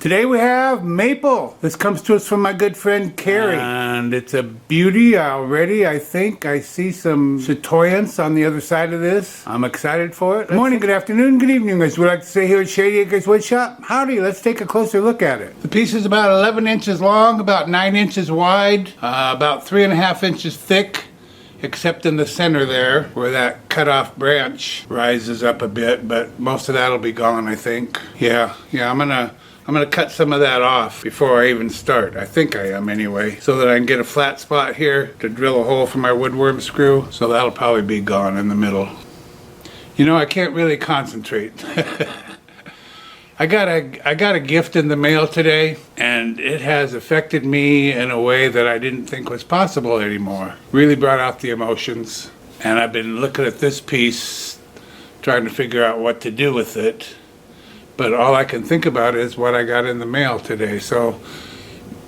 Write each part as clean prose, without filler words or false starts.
Today we have maple. This comes to us from my good friend Carrie. And it's a beauty already. I think I see some chatoyance on the other side of this. I'm excited for it. Good morning, good afternoon, good evening, as we like to say here at Shady Acres Woodshop. Howdy, let's take a closer look at it. The piece is about 11 inches long, about 9 inches wide, about 3.5 inches thick. Except in the center there, where that cut-off branch rises up a bit, but most of that'll be gone, I think. Yeah, I'm gonna cut some of that off before I even start. I think I am anyway, so that I can get a flat spot here to drill a hole for my woodworm screw. So that'll probably be gone in the middle. You know, I can't really concentrate. I got a gift in the mail today, and it has affected me in a way that I didn't think was possible anymore. Really brought out the emotions, and I've been looking at this piece, trying to figure out what to do with it. But all I can think about is what I got in the mail today. So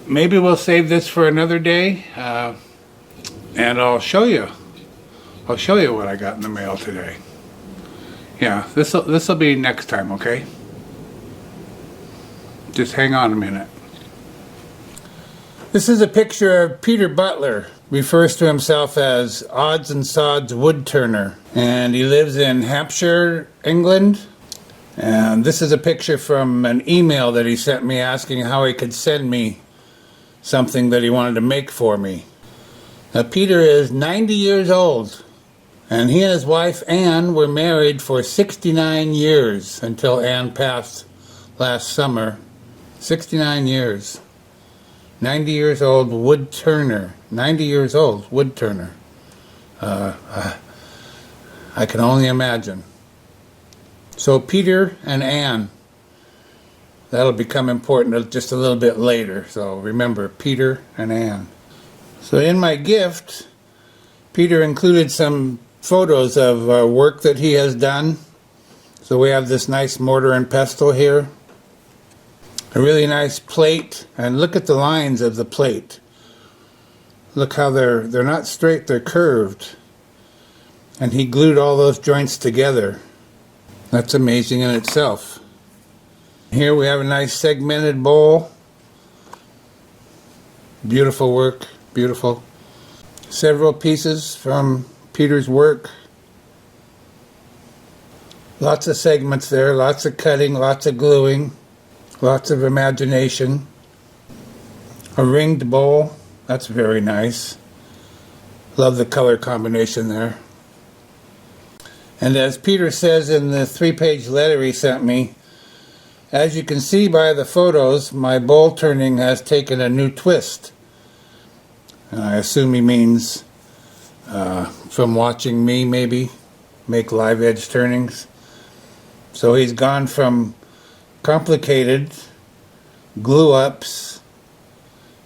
maybe we'll save this for another day, and I'll show you. I'll show you what I got in the mail today. Yeah, this'll be next time, okay? Just hang on a minute. This is a picture of Peter Butler. Refers to himself as Odds and Sods Wood Turner. And he lives in Hampshire, England. And this is a picture from an email that he sent me asking how he could send me something that he wanted to make for me. Now Peter is 90 years old. And he and his wife Anne were married for 69 years until Anne passed last summer. 69 years. 90 years old wood turner. 90 years old wood turner. I can only imagine. So Peter and Anne, that'll become important just a little bit later. So remember, Peter and Anne. So in my gift, Peter included some photos of work that he has done. So we have this nice mortar and pestle here. A really nice plate, and look at the lines of the plate. Look how they're not straight, they're curved. And he glued all those joints together. That's amazing in itself. Here we have a nice segmented bowl. Beautiful work, beautiful. Several pieces from Peter's work. Lots of segments there, lots of cutting, lots of gluing. Lots of imagination. A ringed bowl. That's very nice. Love the color combination there. And as Peter says in the 3-page letter he sent me, as you can see by the photos, my bowl turning has taken a new twist. And I assume he means from watching me maybe make live edge turnings. So he's gone from complicated glue-ups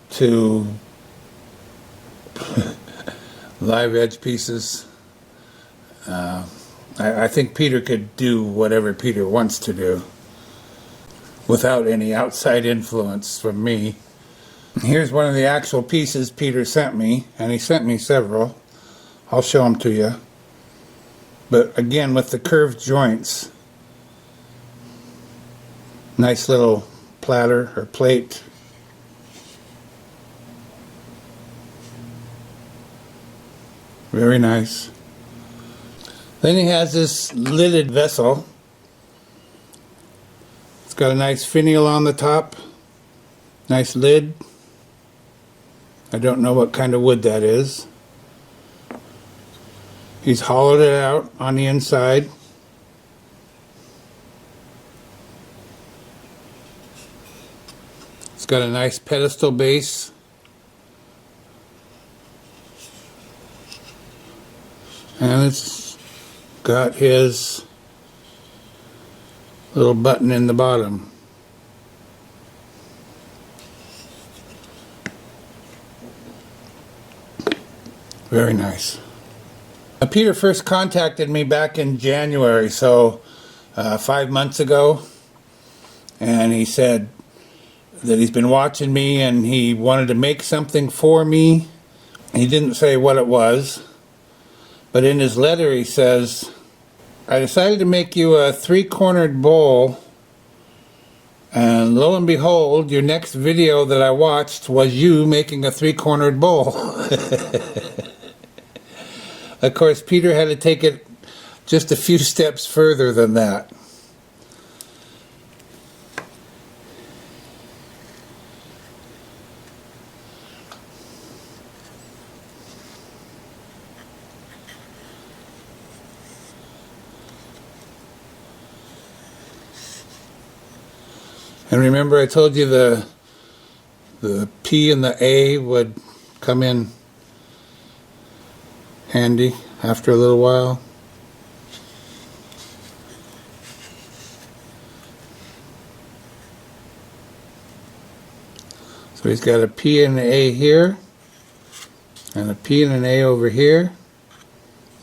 to live edge pieces. I think Peter could do whatever Peter wants to do without any outside influence from me. Here's one of the actual pieces Peter sent me, and he sent me several. I'll show them to you. But again, with the curved joints. Nice little platter or plate. Very nice. Then he has this lidded vessel. It's got a nice finial on the top. Nice lid. I don't know what kind of wood that is. He's hollowed it out on the inside. It's got a nice pedestal base. And it's got his little button in the bottom. Very nice. Peter first contacted me back in January, so 5 months ago, and he said that he's been watching me and he wanted to make something for me. He didn't say what it was, but in his letter he says, I decided to make you a 3-cornered bowl And lo and behold, your next video that I watched was you making a three-cornered bowl. Of course, Peter had to take it just a few steps further than that. And remember, I told you the P and the A would come in handy after a little while. So he's got a P and an A here, and a P and an A over here,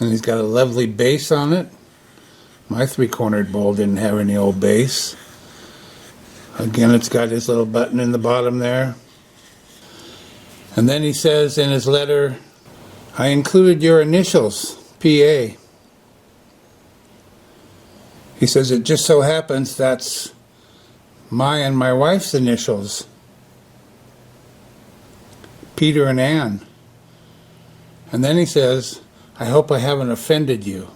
and he's got a lovely base on it. My three-cornered bowl didn't have any old base. Again, it's got his little button in the bottom there. And then he says in his letter, I included your initials, PA. He says it just so happens that's my and my wife's initials, Peter and Ann. And then he says, I hope I haven't offended you.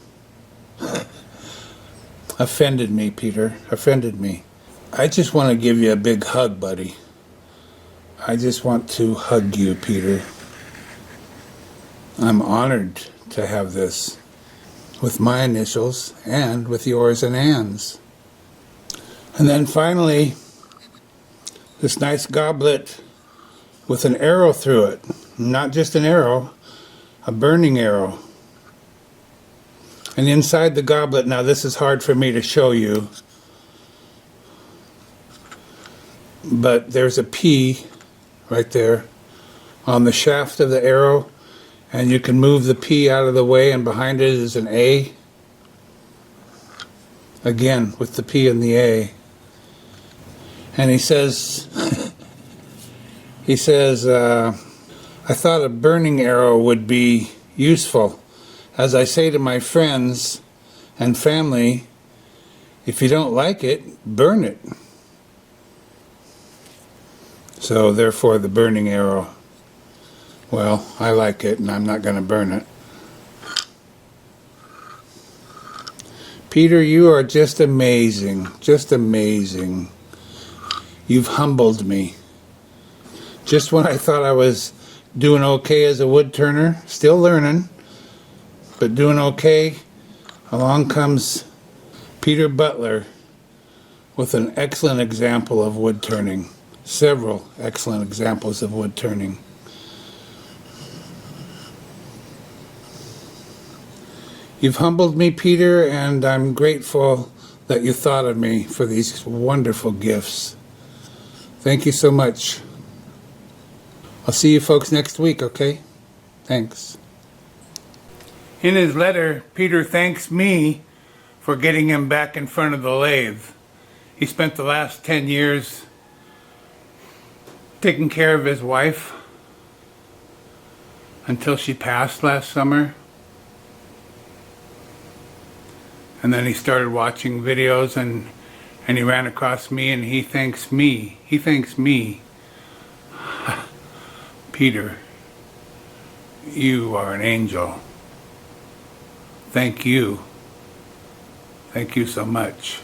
Offended me, Peter, offended me. I just want to give you a big hug, buddy. I just want to hug you, Peter. I'm honored to have this with my initials and with yours and Ann's. And then finally, this nice goblet with an arrow through it. Not just an arrow, a burning arrow. And inside the goblet, now this is hard for me to show you, but there's a P right there on the shaft of the arrow, and you can move the P out of the way, and behind it is an A. Again, with the P and the A. And he says, I thought a burning arrow would be useful. As I say to my friends and family, if you don't like it, burn it. So therefore the burning arrow. Well, I like it and I'm not going to burn it. Peter, you are just amazing. Just amazing. You've humbled me. Just when I thought I was doing okay as a wood turner, still learning, but doing okay, along comes Peter Butler with an excellent example of wood turning. Several excellent examples of wood turning. You've humbled me, Peter, and I'm grateful that you thought of me for these wonderful gifts. Thank you so much. I'll see you folks next week, okay? Thanks. In his letter, Peter thanks me for getting him back in front of the lathe. He spent the last 10 years taking care of his wife until she passed last summer. And then he started watching videos and he ran across me and he thanks me. He thanks me. Peter, you are an angel. Thank you. Thank you so much.